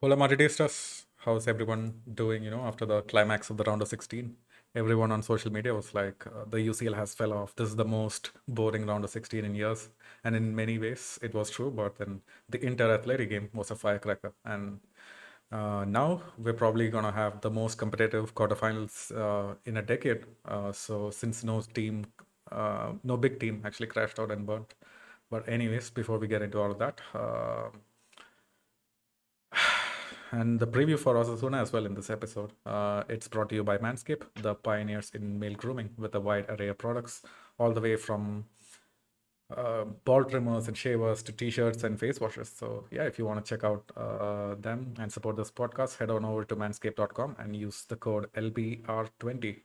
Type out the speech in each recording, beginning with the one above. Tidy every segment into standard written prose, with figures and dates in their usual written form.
Hola Madridistas, how's everyone doing? After the climax of the round of 16, everyone on social media was like, the UCL has fell off. This is the most boring round of 16 in years. And in many ways, it was true. But then the Inter Athletic game was a firecracker. And now we're probably going to have the most competitive quarterfinals in a decade. So since no big team actually crashed out and burnt. But anyways, before we get into all of that, and the preview for Osasuna as well in this episode. It's brought to you by Manscaped, the pioneers in male grooming with a wide array of products, all the way from ball trimmers and shavers to t-shirts and face washes. So yeah, if you want to check out them and support this podcast, head on over to manscaped.com and use the code LBR20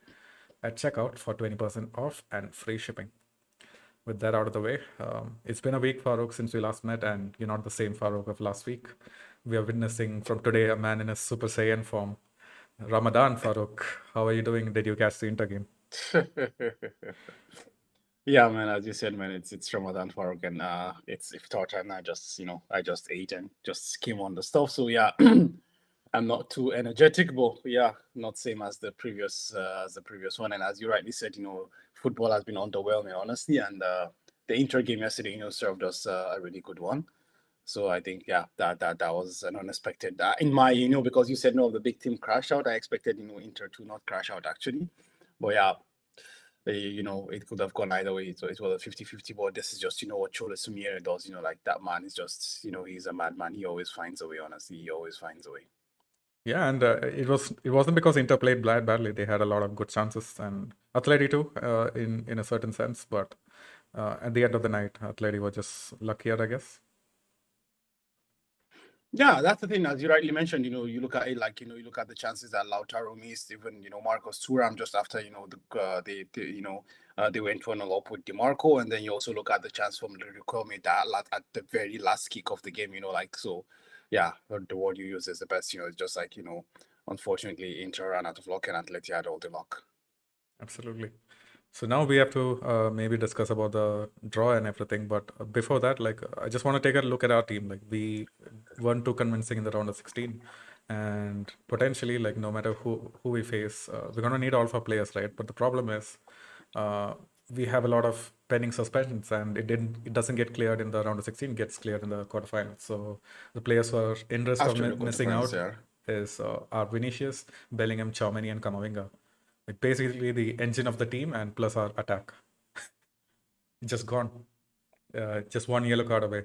at checkout for 20% off and free shipping. With that out of the way, it's been a week, Farouk, since we last met, and you're not the same Farouk of last week. We are witnessing from today a man in a Super Saiyan form. Ramadan, Farouk, how are you doing? Did you catch the Inter game? Yeah, man, as you said, man, it's Ramadan Farooq and it's iftar time. I just ate and just came on the stuff. So yeah, I'm not too energetic, but yeah, not same as the previous one. And as you rightly said, football has been underwhelming, honestly, and the Inter game yesterday, served us a really good one. So I think yeah, that was an unexpected in my because you said no, the big team crashed out. I expected Inter to not crash out actually, but yeah, it could have gone either way. So it was a 50-50, but this is just, what Cholo Sumiere does. Like that man is just, he's a madman. He always finds a way, honestly. He always finds a way. Yeah, and it wasn't because Inter played badly. They had a lot of good chances, and Atleti too, in a certain sense. But at the end of the night, Atleti were just luckier, I guess. Yeah, that's the thing. As you rightly mentioned, you look at it like, you look at the chances that Lautaro missed, even, Marcos Thuram just after, they went 1-0 up with DeMarco. And then you also look at the chance from Riquelme that at the very last kick of the game, so, yeah, the word you use is the best, it's just like, unfortunately, Inter ran out of luck and Atleti had all the luck. Absolutely. So now we have to maybe discuss about the draw and everything. But before that, like I just want to take a look at our team. Like we weren't too convincing in the round of 16, and potentially, like no matter who we face, we're gonna need all of our players, right? But the problem is, uh, we have a lot of pending suspensions, and it doesn't get cleared in the round of 16. Gets cleared in the quarterfinals. So the players who are in risk of After the missing quarterfinals, out yeah. is are Vinicius, Bellingham, Tchouaméni, and Camavinga, like basically the engine of the team and plus our attack. Just gone. Just one yellow card away.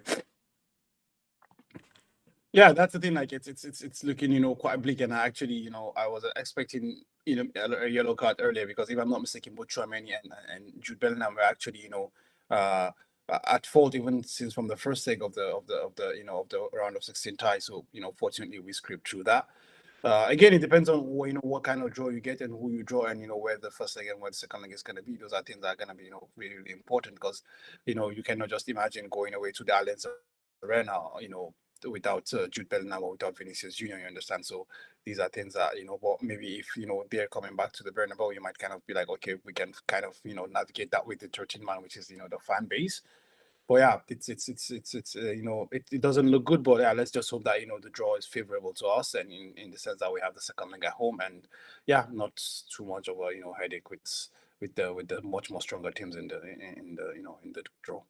Yeah, that's the thing. Like it's looking, quite bleak. And actually, I was expecting, a yellow card earlier because if I'm not mistaken, both Chouameni and Jude Bellingham were actually, uh, at fault even since from the first leg of the round of 16 tie. So fortunately we scraped through that. Again, it depends on what kind of draw you get and who you draw, and where the first leg and where the second leg is going to be. Those are things that are going to be really, really important because you cannot just imagine going away to the Allianz Arena, without Jude Bellingham or without Vinicius Junior. You understand? So these are things that but maybe if they're coming back to the Bernabeu, you might kind of be like, okay, we can kind of navigate that with the 13 man, which is the fan base. But yeah, it doesn't look good. But yeah, let's just hope that the draw is favorable to us, and in the sense that we have the second leg at home, and yeah, not too much of a headache with the much more stronger teams in the draw.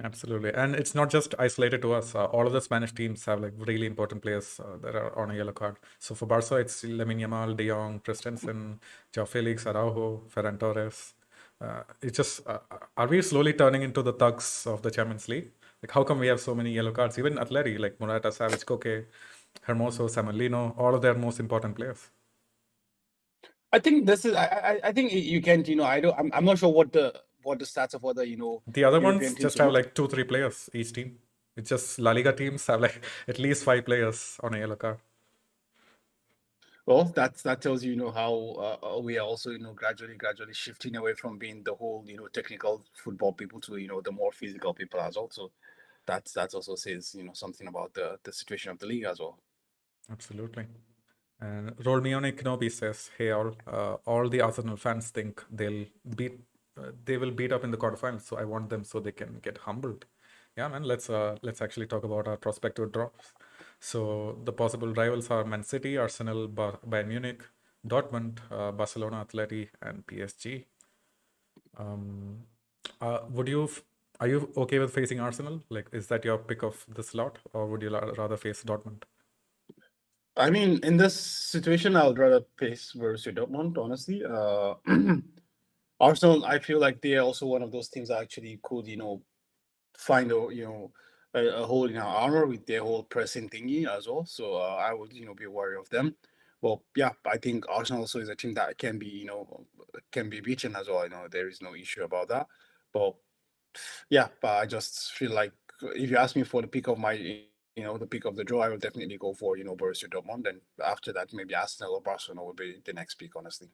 Absolutely. And it's not just isolated to us. All of the Spanish teams have like really important players that are on a yellow card. So for Barca, it's Lamine Yamal, De Jong, Christensen, Joao Felix, Araujo, Ferran Torres. It's just, are we slowly turning into the thugs of the Champions League? Like, how come we have so many yellow cards? Even Atleti, like Morata, Savage, Koke, Hermoso, Samuelino, all of their most important players. I think this is. I think you can't. I don't. I'm not sure what the stats of other The other European ones teams just to have look. like two, three players each team. It's just La Liga teams have like at least five players on a yellow card. Well, that tells you, how we are also, gradually shifting away from being the whole, technical football people to, the more physical people as well. So that also says, something about the situation of the league as well. Absolutely. And Rolmione Kenobi says, "Hey, all the Arsenal fans think they will beat up in the quarterfinals. So I want them so they can get humbled." Yeah, man. Let's actually talk about our prospective drops. So the possible rivals are Man City, Arsenal, Bayern Munich, Dortmund, Barcelona, Atleti, and PSG. Um, would you? Are you okay with facing Arsenal? Like, is that your pick of the slot, or would you rather face Dortmund? I mean, in this situation, I would rather face Borussia Dortmund, honestly. Arsenal, I feel like they are also one of those teams that actually could, find a hole in our armor with their whole pressing thingy as well. So I would be wary of them. Well, yeah, I think Arsenal also is a team that can be beaten as well. There is no issue about that. But yeah, but I just feel like if you ask me for the pick of the pick of the draw, I will definitely go for Borussia Dortmund, and after that maybe Arsenal or Barcelona will be the next pick, honestly.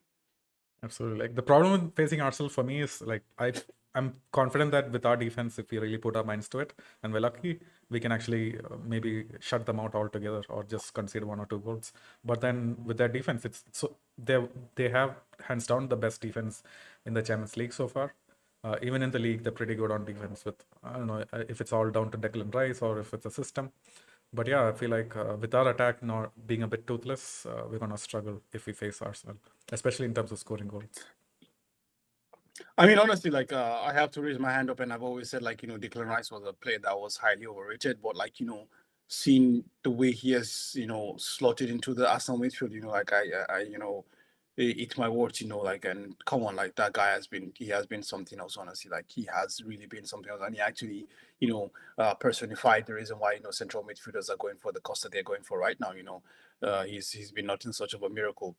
Absolutely. Like the problem with facing Arsenal for me is like I'm confident that with our defense, if we really put our minds to it, and we're lucky, we can actually maybe shut them out altogether or just concede 1 or 2 goals. But then with their defense, it's so they have hands down the best defense in the Champions League so far. Even in the league, they're pretty good on defense. With I don't know if it's all down to Declan Rice or if it's a system. But yeah, I feel like with our attack not being a bit toothless, we're gonna struggle if we face Arsenal, especially in terms of scoring goals. I mean, honestly, like I have to raise my hand up, and I've always said like Declan Rice was a player that was highly overrated, but like seeing the way he has slotted into the Arsenal midfield, like I eat my words, like, and come on, like that guy he has been something else, honestly. Like he has really been something else, and he actually personified the reason why central midfielders are going for the cost that they're going for right now. He's been nothing such of a miracle,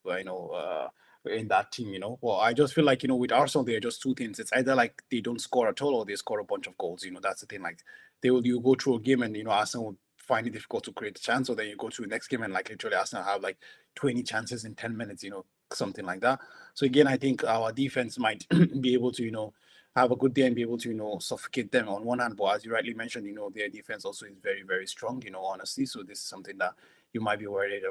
in that team. Well, I just feel like with Arsenal there are just two things. It's either like they don't score at all or they score a bunch of goals. That's the thing. Like you go through a game and Arsenal will find it difficult to create a chance, or then you go to the next game and like literally Arsenal have like 20 chances in 10 minutes, something like that. So again, I think our defense might be able to have a good day and be able to suffocate them on one hand, but as you rightly mentioned, their defense also is very, very strong, honestly. So this is something that you might be worried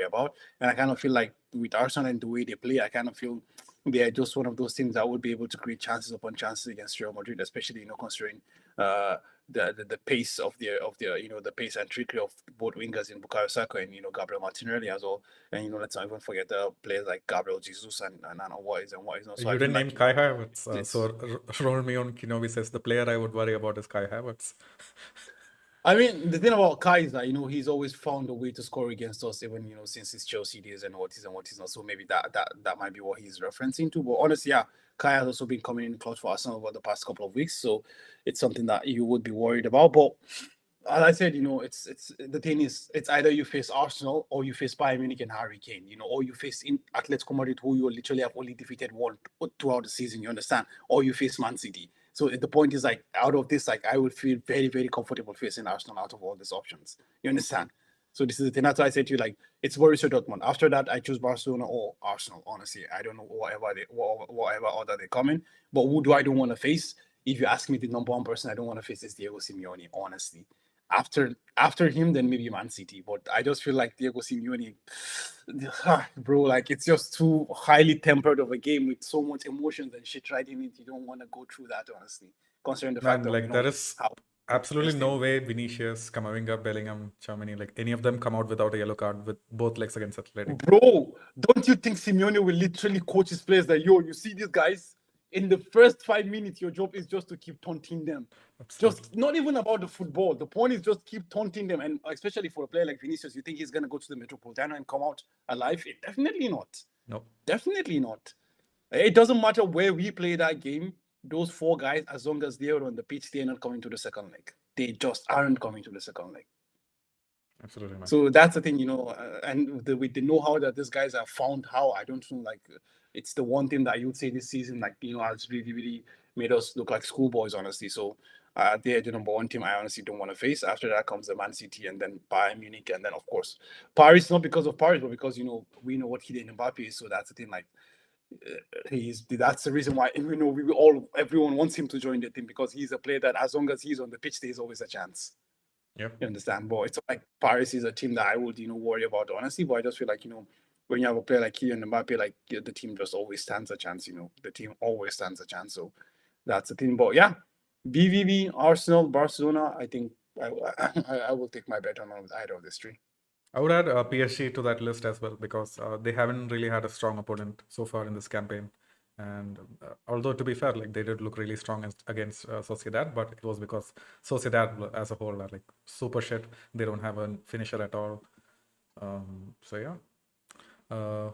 about. And I kind of feel like with Arsenal and the way they play, I kind of feel they are just one of those teams that would be able to create chances upon chances against Real Madrid, especially considering uh, the pace of the the pace and trickery of both wingers in Bukayo Saka and Gabriel Martinelli as well. And let's not even forget the players like Gabriel Jesus and what is and what is not. So I You feel didn't like name Kai Havertz, it's. so Romeo Kinobi says the player I would worry about is Kai Havertz. I mean, the thing about Kai is that he's always found a way to score against us, even since his Chelsea days and what is not. So maybe that might be what he's referencing to. But honestly, yeah, Kai has also been coming in clutch for Arsenal over the past couple of weeks, so it's something that you would be worried about. But as I said, it's the thing is, it's either you face Arsenal or you face Bayern Munich and Harry Kane, or you face in Atletico Madrid, who you literally have only defeated one throughout the season. You understand? Or you face Man City. So the point is, like, out of this, like, I would feel very, very comfortable facing Arsenal out of all these options. You understand? So this is the thing. That's why I said to you, like, it's Borussia Dortmund. After that, I choose Barcelona or Arsenal. Honestly, I don't know whatever order they come in. But who do I don't want to face? If you ask me, the number one person I don't want to face is Diego Simeone. Honestly, after him, then maybe Man City. But I just feel like Diego Simeone, bro, like it's just too highly tempered of a game with so much emotions and shit right in it. You don't want to go through that, honestly, considering the fact Man, of like there is how absolutely no way Vinicius, Camavinga, Bellingham, Tchouaméni, like any of them come out without a yellow card with both legs against Athletic. Bro, don't you think Simeone will literally coach his players that you see these guys in the first 5 minutes, your job is just to keep taunting them. Absolutely. Just not even about the football. The point is just keep taunting them. And especially for a player like Vinicius, you think he's gonna go to the Metropolitano and come out alive? Definitely not. No. Definitely not. It doesn't matter where we play that game. Those four guys, as long as they're on the pitch, they're not coming to the second leg. They just aren't coming to the second leg. Absolutely, man. So that's the thing, and with the know-how that these guys have found, how I don't know, like it's the one thing that you would say this season, like has really, really made us look like schoolboys, honestly. So they're the number one team I honestly don't want to face. After that comes the Man City and then Bayern Munich, and then of course Paris, not because of Paris, but because we know what Kylian Mbappe is. So that's the thing, like that's the reason why everyone wants him to join the team, because he's a player that as long as he's on the pitch, there's always a chance. Yep. You understand? But it's like Paris is a team that I would, worry about, honestly. But I just feel like, when you have a player like Kylian Mbappe, like the team just always stands a chance, the team always stands a chance. So that's the thing. But yeah, BVB, Arsenal, Barcelona, I think I will take my bet on either of these three. I would add PSG to that list as well because they haven't really had a strong opponent so far in this campaign. And although to be fair, like they did look really strong against Sociedad, but it was because Sociedad as a whole are like super shit. They don't have a finisher at all. So yeah,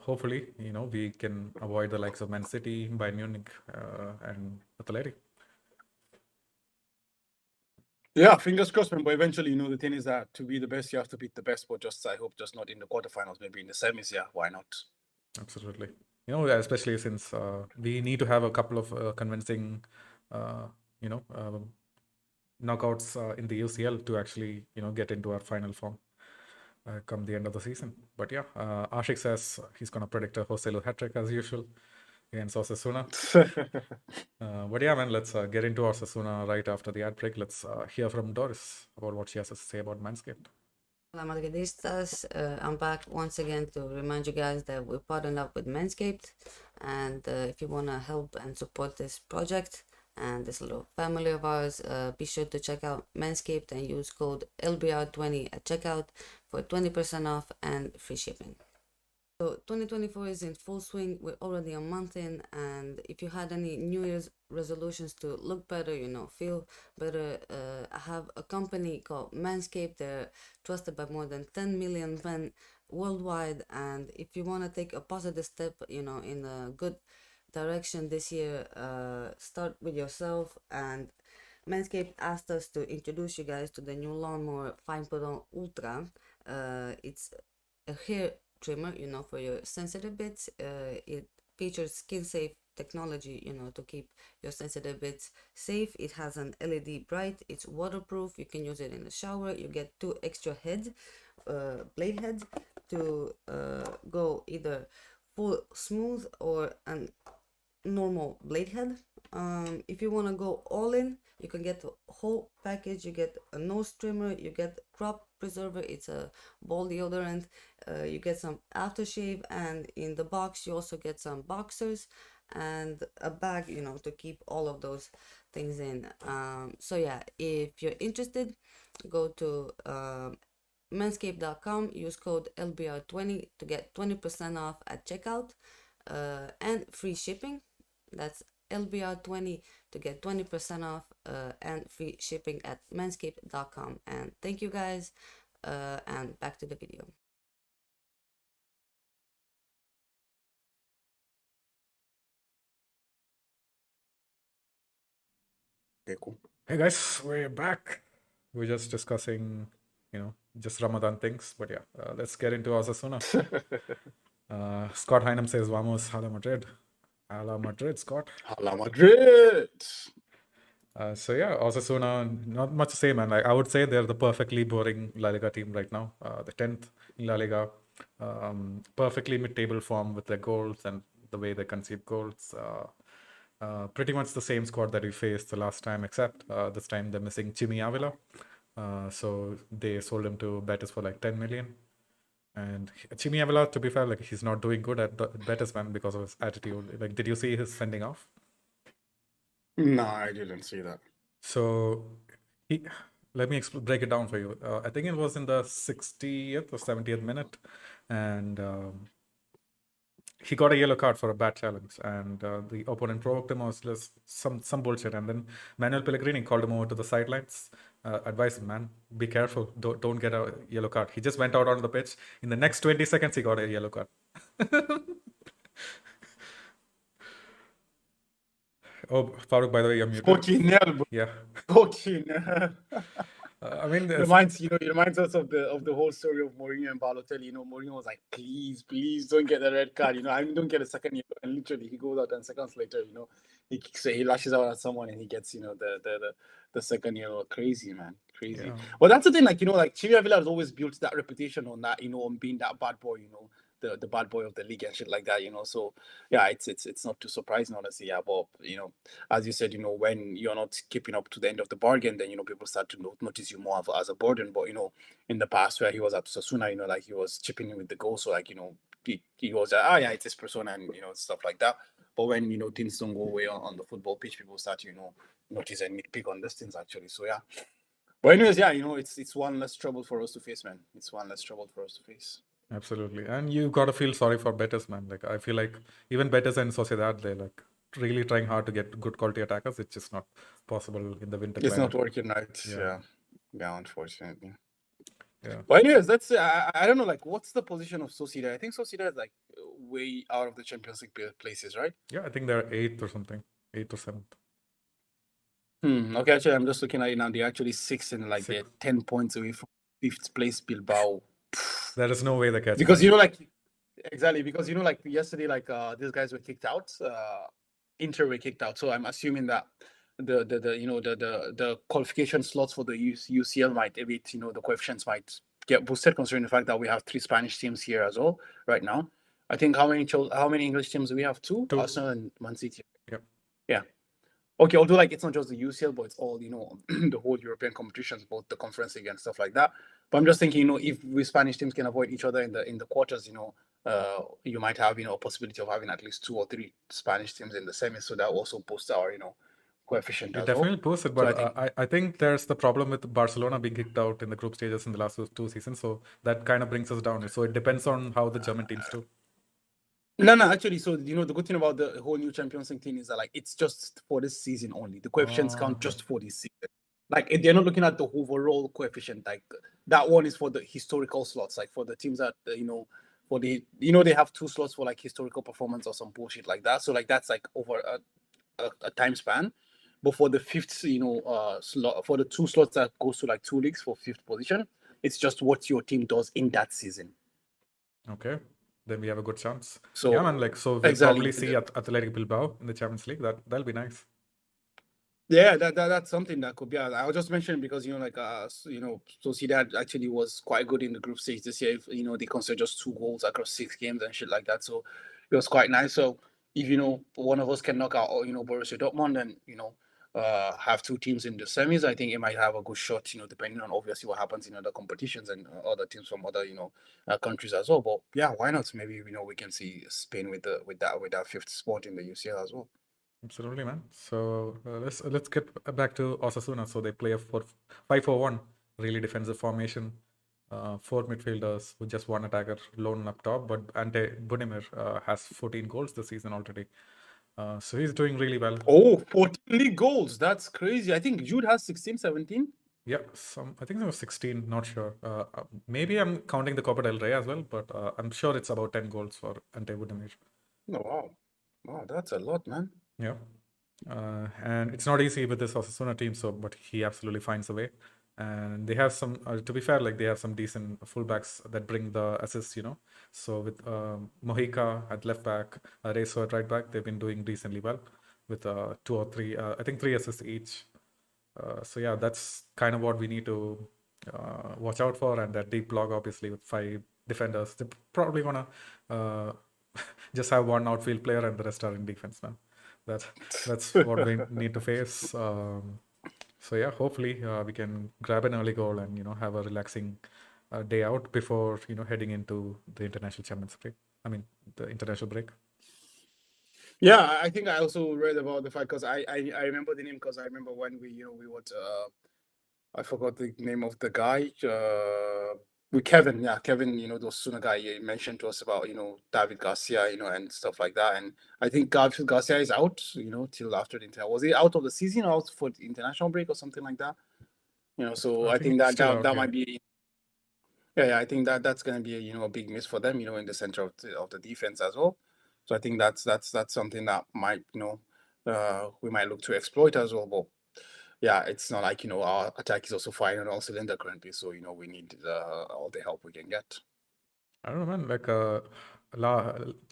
hopefully we can avoid the likes of Man City, Bayern Munich, and Athletic. Yeah, fingers crossed, man. But eventually, the thing is that to be the best, you have to beat the best. But I hope just not in the quarterfinals, maybe in the semis. Yeah, why not? Absolutely. Especially since we need to have a couple of convincing, uh, you know, knockouts in the UCL to actually, get into our final form come the end of the season. But yeah, Ashik says he's going to predict a Joselu hat-trick as usual against Osasuna. But yeah, man, let's get into Osasuna right after the ad break. Let's hear from Doris about what she has to say about Manscaped. Hola Madridistas, I'm back once again to remind you guys that we're partnered up with Manscaped, and if you want to help and support this project and this little family of ours, be sure to check out Manscaped and use code LBR20 at checkout for 20% off and free shipping. So 2024 is in full swing. We're already a month in, and if you had any New Year's resolutions to look better, feel better, I have a company called Manscaped. They're trusted by more than 10 million men worldwide, and if you want to take a positive step, in a good direction this year, start with yourself. And Manscaped asked us to introduce you guys to the new lawnmower 5.0 Ultra. It's a hair trimmer, for your sensitive bits. It features skin safe technology, to keep your sensitive bits safe. It has an LED bright, it's waterproof, you can use it in the shower. You get 2 extra heads, blade heads, to go either full smooth or an normal blade head. If you want to go all in, you can get the whole package. You get a nose trimmer, you get crop preserver, it's a ball deodorant, you get some aftershave, and in the box you also get some boxers and a bag, to keep all of those things in. So yeah, if you're interested, go to manscaped.com, use code LBR20 to get 20% off at checkout and free shipping. That's LBR20 to get 20% off and free shipping at manscaped.com. And thank you guys, and back to the video. Okay, cool. Hey guys, we're back. We're just discussing, just Ramadan things. But yeah, let's get into Osasuna. Scott Hynam says, Vamos, Hala Madrid. Hala Madrid, Scott. Hala Madrid. So yeah, Osasuna, not much to say, man. Like I would say they're the perfectly boring La Liga team right now. The 10th in La Liga, perfectly mid-table form with their goals and the way they concede goals. Pretty much the same squad that we faced the last time, except this time they're missing Chimi Avila. So they sold him to Betis for like 10 million. And Chimi Avila, to be fair, like he's not doing good at Betis, man, because of his attitude. Like, did you see his sending off? No, I didn't see that. So let me break it down for you. I think it was in the 60th or 70th minute, and he got a yellow card for a bad challenge, and the opponent provoked him, or just some bullshit. And then Manuel Pellegrini called him over to the sidelines, advised him, man, be careful, don't get a yellow card. He just went out on the pitch. In the next 20 seconds, he got a yellow card. Oh, Farooq, by the way, you're muted. 14-0, bro. Yeah. 14. I mean, reminds us of the whole story of Mourinho and Balotelli. Mourinho was like, please don't get the red card. Don't get a second yellow. And literally, he goes out 10 seconds later. He lashes out at someone and he gets the second yellow. Crazy, man, crazy. Yeah. Well, that's the thing. Chivia Villa has always built that reputation on that. On being that bad boy. The bad boy of the league and shit like that. So yeah, it's not too surprising, honestly. Yeah, but as you said, when you're not keeping up to the end of the bargain, then people start to notice you more as a burden. But in the past where he was at Osasuna, like he was chipping in with the goal, so like he was yeah, it's this persona and stuff like that. But when things don't go away on the football pitch, people start to notice and nitpick on these things actually. So yeah, But anyways, yeah, it's one less trouble for us to face, man. It's one less trouble for us to face. Absolutely. And you got to feel sorry for Betis, man. Like, I feel like even Betis and Sociedad, they're like really trying hard to get good quality attackers. It's just not possible in the winter It's climate. not working right. Yeah. Yeah, unfortunately. Yeah. But anyways, I don't know, like, what's the position of Sociedad? I think Sociedad is like way out of the Champions League places, right? Yeah, I think they're 8th or something, 8th or 7th. Okay, actually, I'm just looking at it now. They're actually 6th and like they're Sixth. 10 points away from 5th place Bilbao. There is no way they catch Because them. like exactly, because like yesterday, like these guys were kicked out. Inter were kicked out. So I'm assuming that the qualification slots for the UCL might a bit, the coefficients might get boosted, considering the fact that we have 3 Spanish teams here as well right now. I think how many English teams do we have? 2? Two. Arsenal and Man City. Yep. Yeah. Okay, although like it's not just the UCL, but it's all the whole European competitions, both the Conference League and stuff like that. But I'm just thinking, if we Spanish teams can avoid each other in the quarters, you might have a possibility of having at least 2 or 3 Spanish teams in the semis, so that also boosts our coefficient. It definitely boosts it, So but I think there's the problem with Barcelona being kicked out in the group stages in the last 2 seasons, so that kind of brings us down. So it depends on how the German teams do. No, actually, so the good thing about the whole new Champions League thing is that like it's just for this season only. The coefficients count just for this season. Like they're not looking at the overall coefficient. Like that one is for the historical slots. Like for the teams that for the they have 2 slots for like historical performance or some bullshit like that. So like that's like over a time span. But for the 5th, slot, for the 2 slots that goes to like 2 leagues for 5th position, it's just what your team does in that season. Okay. Then we have a good chance. So yeah, man. Like, so we'll probably see Athletic Bilbao in the Champions League. That'll be nice. Yeah, that's something that could be. I was just mentioning because Sociedad actually was quite good in the group stage this year. They conceded just 2 goals across 6 games and shit like that. So it was quite nice. So if one of us can knock out Borussia Dortmund and have 2 teams in the semis, I think it might have a good shot. Depending on obviously what happens in other competitions and other teams from other countries as well. But yeah, why not? Maybe we can see Spain with that 5th spot in the UCL as well. Absolutely, man. So let's get back to Osasuna. So they play a 5-4-1, really defensive formation. 4 midfielders with just 1 attacker, lone up top. But Ante Budimir has 14 goals this season already. So he's doing really well. Oh, 14 league goals. That's crazy. I think Jude has 16, 17. Yeah, I think there was 16, not sure. Maybe I'm counting the Copa del Rey as well, but I'm sure it's about 10 goals for Ante Budimir. Oh, wow. Wow, that's a lot, man. Yeah. And it's not easy with this Osasuna team, but he absolutely finds a way. And they have some, to be fair, like they have some decent fullbacks that bring the assists, So with Mojica at left back, Rezo at right back, they've been doing decently well with 2 or 3, I think 3 assists each. So yeah, that's kind of what we need to watch out for. And that deep block, obviously, with 5 defenders, they probably want to just have 1 outfield player and the rest are in defense, man. That's what we need to face. So yeah, hopefully we can grab an early goal and have a relaxing day out before heading into the international champions break. I mean the international break. Yeah, I think I also read about the fact because I remember the name because I remember when we would I forgot the name of the guy with Kevin. Yeah, Kevin. The Osasuna guy you mentioned to us about David Garcia and stuff like that. And I think Garcia is out till after the was he out of the season or out for the international break or something like that? So I think that might be. Yeah, I think that's going to be a big miss for them in the center of the defense as well. So I think that's something that might we might look to exploit as well. But yeah, it's not like our attack is also firing on all cylinder currently. So we need all the help we can get. I don't know, man. Like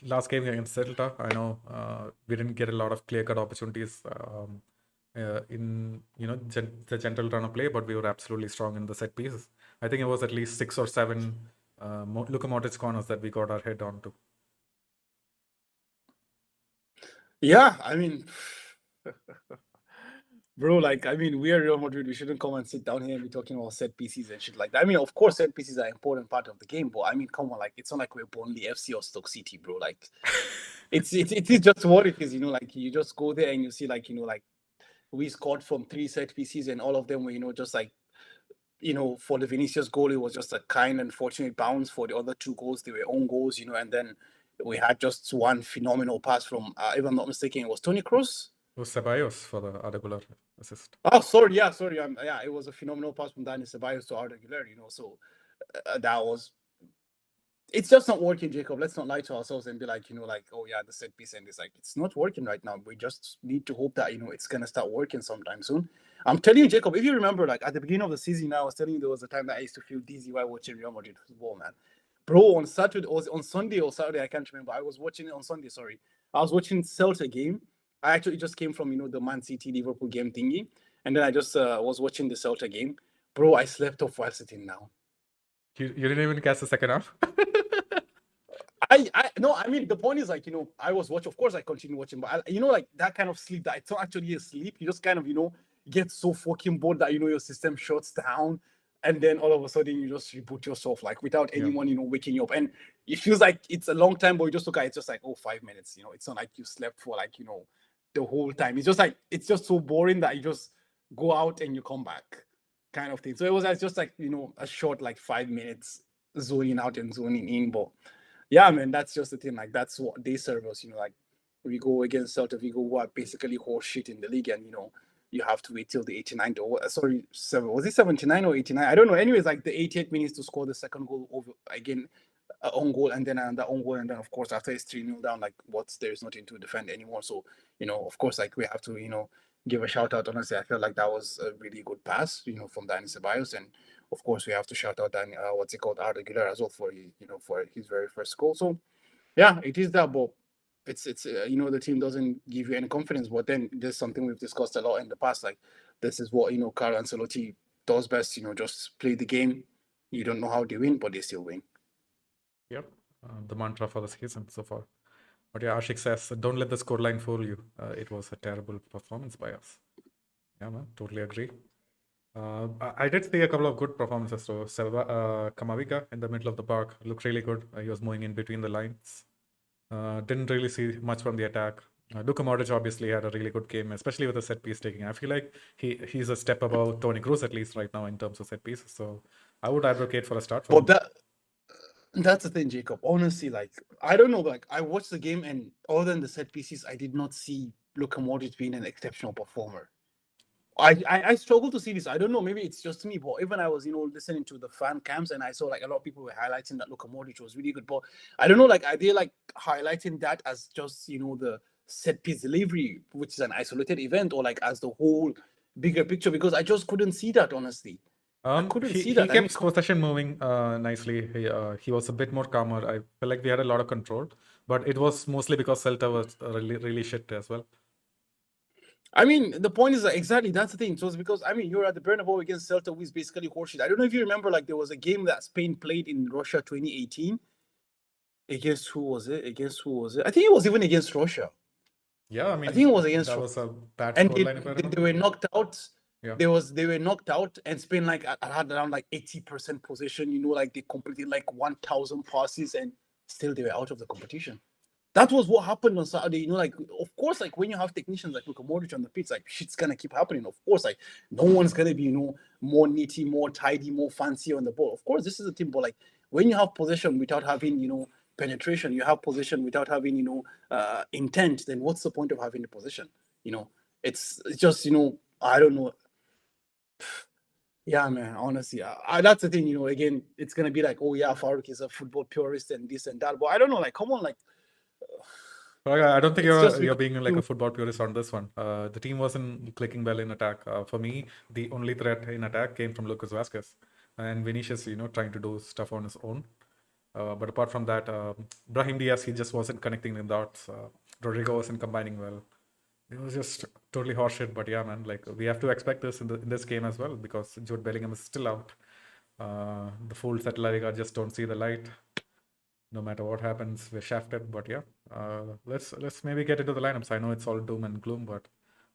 last game against Celta, I know we didn't get a lot of clear-cut opportunities in the general run of play, but we were absolutely strong in the set pieces. I think it was at least 6 or 7 Luka Modric corners that we got our head onto. Yeah, I mean, bro, like, I mean, we are Real Madrid. We shouldn't come and sit down here and be talking about set pieces and shit like that. I mean, of course, set pieces are an important part of the game, but I mean, come on, like, it's not like we're Burnley FC or Stoke City, bro. Like, it is just what it is, like, you just go there and you see, like, like, we scored from 3 set pieces and all of them were, just like for the Vinicius goal, it was just a kind and fortunate bounce. For the other two goals, they were own goals, and then we had just one phenomenal pass from, if I'm not mistaken, it was Toni Kroos. It was Ceballos for the Arda Güler assist. Oh, sorry, yeah, sorry. It was a phenomenal pass from Dani Ceballos to Arda Güler, so that was. It's just not working, Jacob. Let's not lie to ourselves and be like, oh yeah, the set piece, and it's like it's not working right now. We just need to hope that it's gonna start working sometime soon. I'm telling you, Jacob, if you remember, like at the beginning of the season, I was telling you there was a time that I used to feel dizzy while watching Real Madrid football, man. Bro, on Saturday, or on Sunday or Saturday, I can't remember. I was watching it on Sunday, sorry. I was watching Celta game. I actually just came from, the Man City Liverpool game thingy. And then I just was watching the Celta game. Bro, I slept off while sitting down. You didn't even catch the second half? No, I mean, the point is like, I was watching, of course I continue watching, but like that kind of sleep that it's not actually a sleep. You just kind of, get so fucking bored that, your system shuts down. And then all of a sudden you just reboot yourself, like without anyone, waking you up. And it feels like it's a long time, but you just look at it, it's just like, 5 minutes, it's not like you slept for like, the whole time. It's just like, it's just so boring that you just go out and you come back kind of thing. So it was just like, a short, like 5 minutes zoning out and zoning in. But yeah, man, that's just the thing. Like, that's what they serve us, like we go against Celta Vigo, who are basically horse shit in the league. And, you have to wait till the 89th was it 79 or 89? I don't know. Anyways, like the 88th minutes to score the second goal over again, own goal, and then another own goal. And then, of course, after it's 3-0 down, like there's nothing to defend anymore. So, of course, like we have to, give a shout out. Honestly, I felt like that was a really good pass, from Dani Ceballos. And of course, we have to shout out Dani, Arda Güler as well for his very first goal. So, yeah, it is that, but it's the team doesn't give you any confidence. But then there's something we've discussed a lot in the past. Like this is what Carlo Ancelotti does best. Just play the game. You don't know how they win, but they still win. Yep, the mantra for the season so far. But yeah, Ashik says, don't let the scoreline fool you. It was a terrible performance by us. Yeah, man, totally agree. I did see a couple of good performances. So Kamavinga in the middle of the park looked really good. He was moving in between the lines. Didn't really see much from the attack. Luka Modric obviously had a really good game, especially with the set piece taking. I feel like he's a step above Toni Kroos at least right now in terms of set pieces. So I would advocate for a start for him. That's the thing, Jacob. Honestly, like I don't know. Like I watched the game, and other than the set pieces, I did not see Luka Modric being an exceptional performer. I struggle to see this. I don't know. Maybe it's just me, but even I was, listening to the fan cams, and I saw like a lot of people were highlighting that Luka Modric was really good. But I don't know, like are they like highlighting that as just the set piece delivery, which is an isolated event, or like as the whole bigger picture? Because I just couldn't see that, honestly. I couldn't see that. He kept possession moving nicely. He was a bit more calmer. I feel like we had a lot of control, but it was mostly because Celta was really shit as well. I mean, the point is that exactly that's the thing. So it's because you're at the Bernabeu against Celta, who is basically horseshit. I don't know if you remember, like there was a game that Spain played in Russia 2018. Against who was it? I think it was even against Russia. Yeah, I mean, I think it was against. That was a bad and scoreline. they were knocked out. Yeah. They were knocked out, and Spain like had around like 80% possession. Like they completed like 1,000 passes, and still they were out of the competition. That was what happened on Saturday. Like of course, like when you have technicians like Luka Modric on the pitch, like shit's gonna keep happening. Of course, like no one's gonna be more neaty, more tidy, more fancy on the ball. Of course, this is a team, but like when you have possession without having penetration, you have possession without having intent, then what's the point of having the possession? It's just I don't know. Yeah, man, honestly, that's the thing. Again, it's gonna be like, oh yeah, Farouk is a football purist and this and that, but I don't know, like, come on, like. I don't think you're being like a football purist on this one. The team wasn't clicking well in attack. For me, the only threat in attack came from Lucas Vazquez and Vinicius, trying to do stuff on his own. But apart from that, Brahim Diaz, he just wasn't connecting the dots. Rodrigo wasn't combining well. It was just totally horseshit. But yeah, man, like we have to expect this in this game as well because Jude Bellingham is still out. The fools at La Liga just don't see the light. No matter what happens, we're shafted. But yeah, let's maybe get into the lineups. I know it's all doom and gloom, but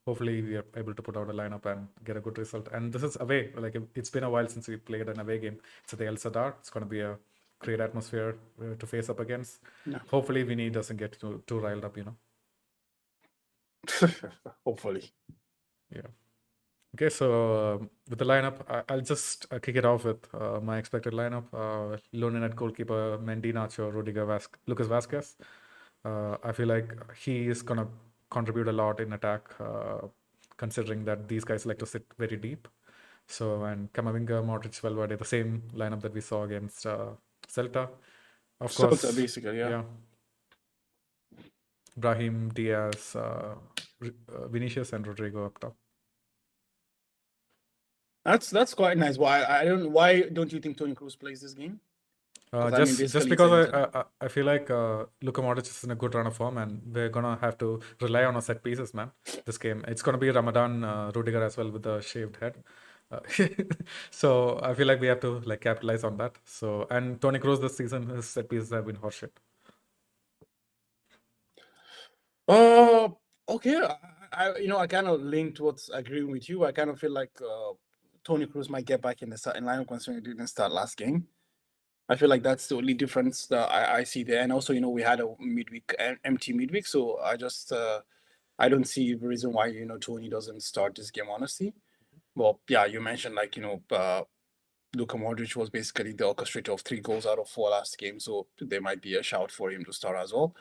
hopefully we are able to put out a lineup and get a good result. And this is away. Like it's been a while since we played an away game. It's at the El Sadar. It's going to be a great atmosphere to face up against. Yeah. Hopefully Vinny doesn't get too riled up, Hopefully. Yeah. Okay, so with the lineup, I'll just kick it off with my expected lineup. Lone net goalkeeper, Mendy, Nacho, Lucas Vasquez. I feel like he is going to contribute a lot in attack, considering that these guys like to sit very deep. So, and Camavinga, Modric, Valverde, the same lineup that we saw against Celta. Of Celta, course, basically, yeah. Brahim, Diaz, Vinicius, and Rodrigo up top. That's quite nice. Why don't you think Toni Kroos plays this game? Just because I feel like Luka Modric is in a good run of form, and we're gonna have to rely on our set pieces, man. This game, it's gonna be Ramadan Rudiger as well with the shaved head. So I feel like we have to like capitalize on that. So, and Toni Kroos this season, his set pieces have been horseshit. Okay. I kind of lean towards agreeing with you. I kind of feel like Toni Kroos might get back in the starting lineup considering he didn't start last game. I feel like that's the only difference that I see there. And also, we had a empty midweek, so I don't see the reason why Toni doesn't start this game, honestly. Well, yeah, you mentioned Luka Modric was basically the orchestrator of 3 goals out of 4 last game, so there might be a shout for him to start as well.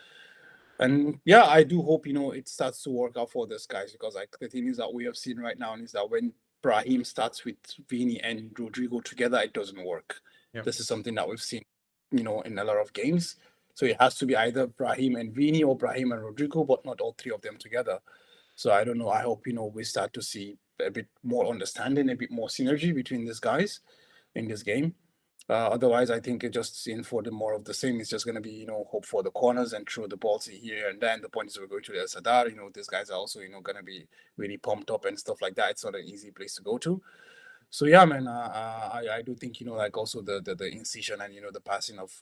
And yeah, I do hope it starts to work out for these guys, because like the thing is that we have seen right now is that when Brahim starts with Vini and Rodrigo together, it doesn't work. Yep. This is something that we've seen, in a lot of games. So it has to be either Brahim and Vini or Brahim and Rodrigo, but not all 3 of them together. So I don't know. I hope we start to see a bit more understanding, a bit more synergy between these guys in this game. Otherwise, I think it just in for the more of the same. It's just going to be, hope for the corners and throw the balls here and then. The point is we're going to the Sadar. These guys are also, going to be really pumped up and stuff like that. It's not an easy place to go to. So yeah, man, I do think like also the incision and the passing of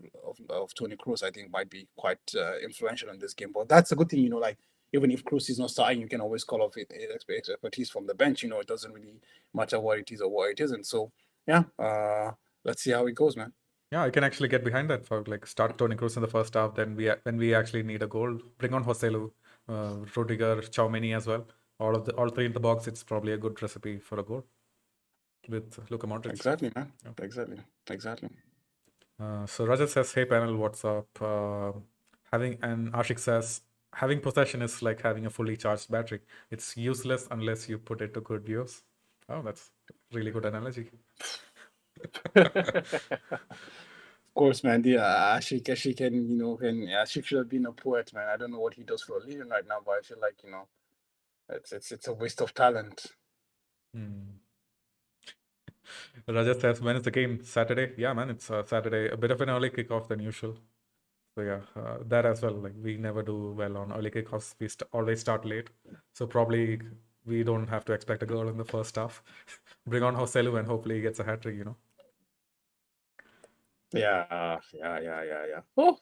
Toni Kroos, I think might be quite influential in this game. But that's a good thing, like even if Kroos is not starting, you can always call off expertise from the bench. It doesn't really matter what it is or what it isn't. So yeah, let's see how it goes, man. Yeah, I can actually get behind that for like start Toni Kroos in the first half. Then when we actually need a goal, bring on Joselu, Rudiger, Tchouameni as well. All 3 in the box. It's probably a good recipe for a goal with Luka Modric. Exactly, man. Yeah. Exactly. So Rajat says, "Hey panel, what's up?" And Ashik says, "Having possession is like having a fully charged battery. It's useless unless you put it to good use." Oh, that's a really good analogy. Of course, man. Yeah, Ashik Ashik should have been a poet, man. I don't know what he does for a living right now, but I feel like it's a waste of talent. Rajat says, "When is the game? Saturday?" Yeah, man, it's Saturday. A bit of an early kickoff than usual. So yeah, that as well. Like we never do well on early kickoffs. We always start late. So probably we don't have to expect a goal in the first half. Bring on Joselu and hopefully he gets a hat trick. Yeah. Oh,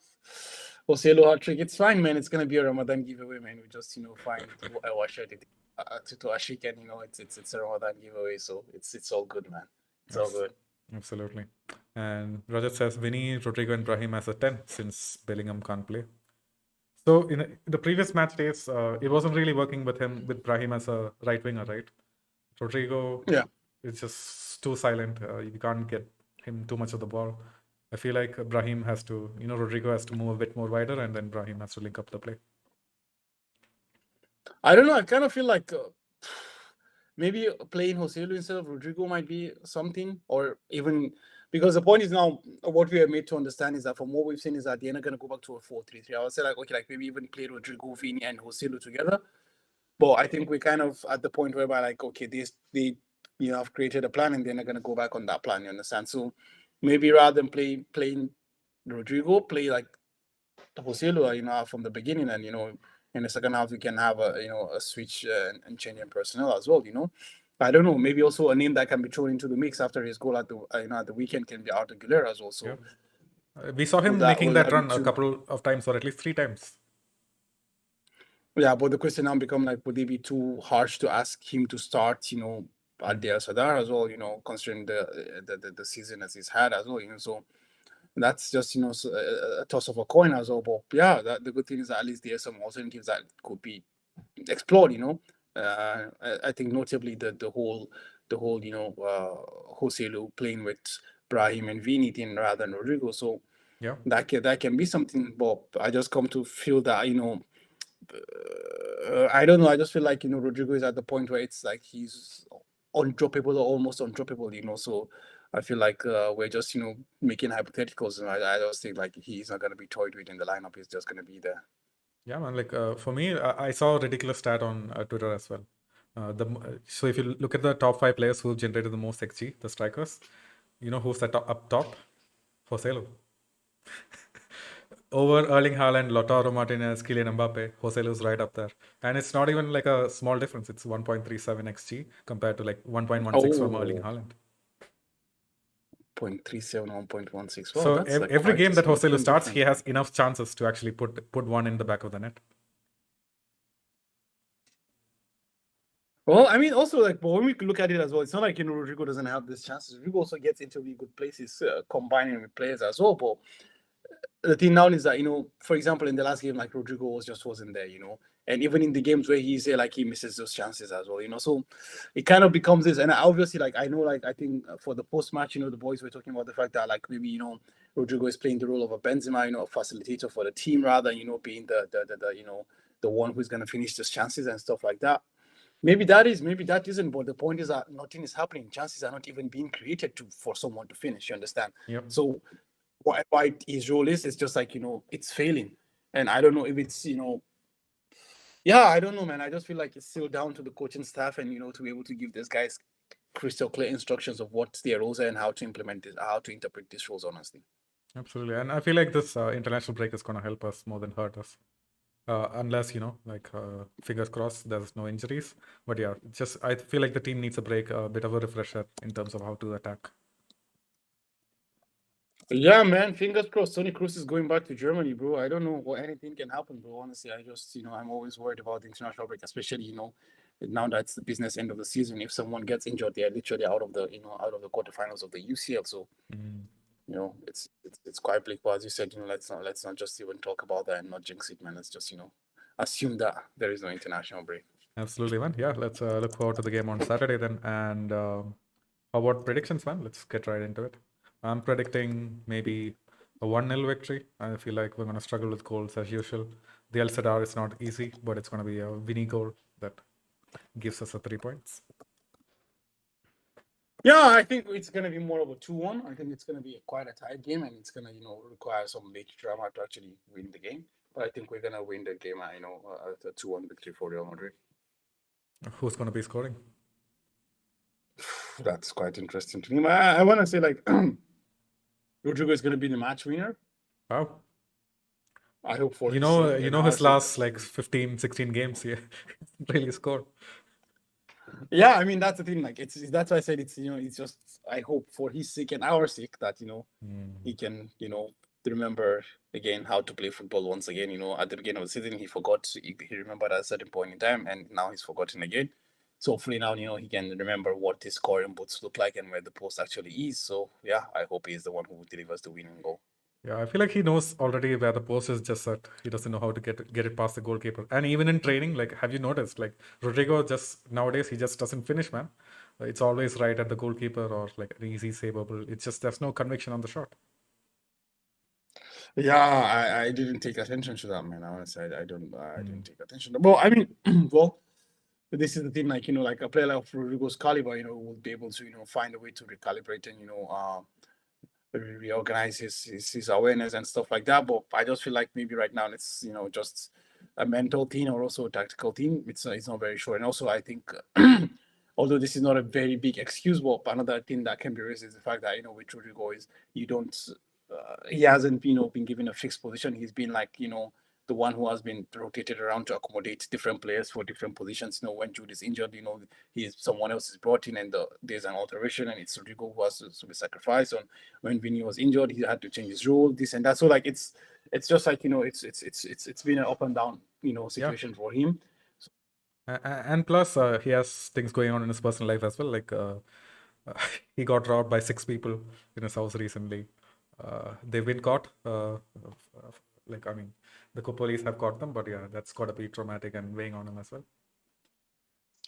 Joselu hat trick. It's fine, man. It's gonna be a Ramadan giveaway, man. We just find a washer to Ashik, and it's a Ramadan giveaway, so it's all good, man. It's all good. Absolutely. And Rajat says Vinny, Rodrigo, and Brahim as a 10 since Bellingham can't play. So in the previous match days, it wasn't really working with Brahim as a right winger, right? Rodrigo, yeah, is just too silent. You can't get him too much of the ball. I feel like Brahim has to, Rodrigo has to move a bit more wider, and then Brahim has to link up the play. I don't know. I kind of feel like maybe playing Joselu instead of Rodrigo might be something, or even because the point is now what we are made to understand is that from what we've seen is that they're not going to go back to a 4-3-3. I would say like maybe even play Rodrigo, Vini, and Joselu together. But I think we're kind of at the point whereby like okay, they have created a plan and they're not going to go back on that plan. You understand? So maybe rather than playing Rodrigo, play like Joselu, from the beginning, and in the second half we can have a switch and change in personnel as well. I don't know. Maybe also a name that can be thrown into the mix after his goal at the weekend can be Arthur Aguilera as well. So we saw him making that run a couple of times, or at least 3 times. Yeah, but the question now become like, would it be too harsh to ask him to start, at the Sadar as well, considering the season as he's had as well, so that's just a toss of a coin as well. But yeah, the good thing is that at least there are some alternatives that could be explored. I think notably the whole Joselu playing with Brahim and Vini team rather than Rodrigo. So Yeah. that can be something. But I just come to feel that I don't know. I just feel like Rodrigo is at the point where it's like he's undroppable or almost undroppable. So I feel like we're just making hypotheticals, and I just think like he's not gonna be toyed with in the lineup. He's just gonna be there. Yeah, man. Like for me, I saw a ridiculous stat on Twitter as well. So if you look at the top 5 players who generated the most XG, the strikers, you know who's up top? Joselu. Over Erling Haaland, Lautaro Martinez, Kylian Mbappe, Joselu's right up there. And it's not even like a small difference. It's 1.37 XG compared to like 1.16 from Erling Oh, Haaland. 0.37, 1.16. Wow, So that's like every quite game a that Joselu significant starts, he difference. has enough chances to actually put one in the back of the net. Well, I mean, also like, but when we look at it as well, it's not like Rodrigo doesn't have these chances. Rodrigo also gets into really good places, combining with players as well. But the thing now is that for example, in the last game, like Rodrigo wasn't there, and even in the games where he's there, like he misses those chances as well. So it kind of becomes this, and obviously, like I know, like I think for the post match, the boys were talking about the fact that like maybe Rodrigo is playing the role of a Benzema, a facilitator for the team rather than being the one who's gonna finish those chances and stuff like that. Maybe that isn't, but the point is that nothing is happening. Chances are not even being created for someone to finish. You understand? Yep. So why his role is, it's just like it's failing, and I don't know if it's yeah, I don't know, man. I just feel like it's still down to the coaching staff, and to be able to give these guys crystal clear instructions of what their roles are and how to implement this, how to interpret these roles. Honestly, Absolutely. And I feel like this international break is going to help us more than hurt us. Unless, fingers crossed, there's no injuries. But yeah, I feel like the team needs a break, a bit of a refresher in terms of how to attack. yeah, man. Fingers crossed. Tony Cruz is going back to Germany, bro. I don't know what anything can happen, bro. Honestly, I just I'm always worried about the international break, especially now that it's the business end of the season. If someone gets injured, they're literally out of the quarterfinals of the UCL. So it's quite bleak. But as you said, let's not just even talk about that and not jinx it, man. Let's just assume that there is no international break. Absolutely, man. Yeah, let's look forward to the game on Saturday then. And how about predictions, man? Let's get right into it. I'm predicting maybe a 1-0 victory. I feel like we're going to struggle with goals as usual. The El Sadar is not easy, but it's going to be a Vinny goal that gives us a 3 points. Yeah, I think it's going to be more of a 2-1. I think it's going to be quite a tight game, and it's going to require some late drama to actually win the game. But I think we're going to win the game, a 2-1 victory for Real Madrid. Who's going to be scoring? That's quite interesting to me. I want to say like Rodrigo is going to be the match winner. Wow. I hope for his sake, last like 15, 16 games, he really scored. Yeah, I mean that's the thing. Like that's why I said it's just I hope for his sake and our sake that he can remember again how to play football once again. At the beginning of the season he forgot. He remembered at a certain point in time, and now he's forgotten again. So hopefully now he can remember what his scoring boots look like and where the post actually is. So yeah, I hope he's the one who delivers the winning goal. Yeah, I feel like he knows already where the post is, just that he doesn't know how to get it past the goalkeeper. And even in training, like, have you noticed, like, Rodrigo nowadays, he just doesn't finish, man. It's always right at the goalkeeper or like an easy saveable. It's just there's no conviction on the shot. Yeah, I didn't take attention to that, man. Honestly, I didn't take attention. Well, I mean, well, this is the thing, like like a player like Rodrigo's caliber, will be able to find a way to recalibrate and reorganize his awareness and stuff like that. But I just feel like maybe right now it's just a mental thing or also a tactical thing. It's not very sure. And also I think although this is not a very big excuse, but another thing that can be raised is the fact that with Rodrigo is you don't he hasn't been given a fixed position. He's been like the one who has been rotated around to accommodate different players for different positions. When Jude is injured, someone else is brought in and there's an alteration, and it's Rodrigo who has to be sacrificed. And when Vinny was injured, he had to change his role, this and that. So like it's just like it's been an up and down situation for him. And plus, he has things going on in his personal life as well. Like he got robbed by 6 people in his house recently. They've been caught. Like, I mean, the police have caught them, but yeah, that's got to be traumatic and weighing on him as well.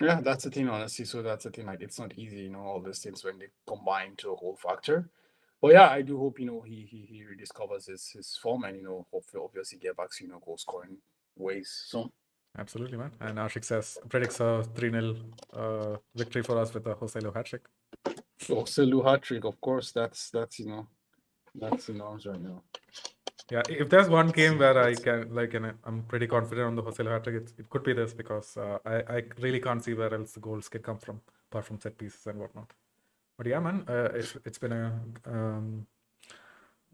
Yeah, that's the thing, honestly. So that's the thing. Like, it's not easy, all these things when they combine to a whole factor. But yeah, I do hope he rediscovers his form and hopefully obviously get back to goal scoring ways. So Absolutely, man. And Ashik predicts a 3-0 victory for us with a Joselu hat trick. Selu hat trick, of course. That's that's in arms right now. Yeah, if there's one game where I can I'm pretty confident on the Joselu hat trick, it could be this because I really can't see where else the goals can come from apart from set pieces and whatnot. But yeah, man, it's been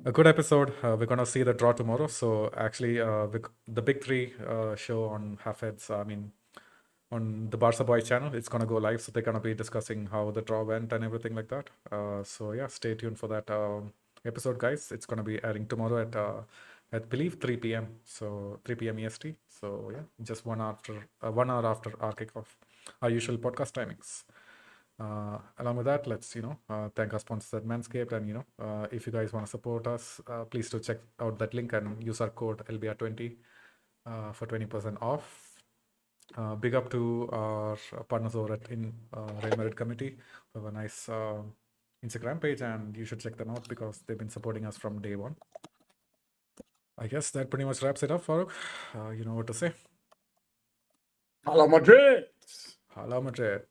a good episode. We're gonna see the draw tomorrow. So actually, the Big Three show on Halfheads, I mean, on the Barca Boys channel, it's gonna go live. So they're gonna be discussing how the draw went and everything like that. So yeah, stay tuned for that episode, guys. It's gonna be airing tomorrow at I believe 3 p.m. So 3 p.m. EST. So yeah, just 1 hour after our kickoff, our usual podcast timings. Along with that, let's thank our sponsors at Manscaped, and if you guys want to support us, please do check out that link and use our code LBR20 for 20% off. Big up to our partners over at Real Madrid Committee. We have a nice Instagram page, and you should check them out because they've been supporting us from day one. I guess that pretty much wraps it up, Farooq. You know what to say. Hala Madrid! Hala Madrid.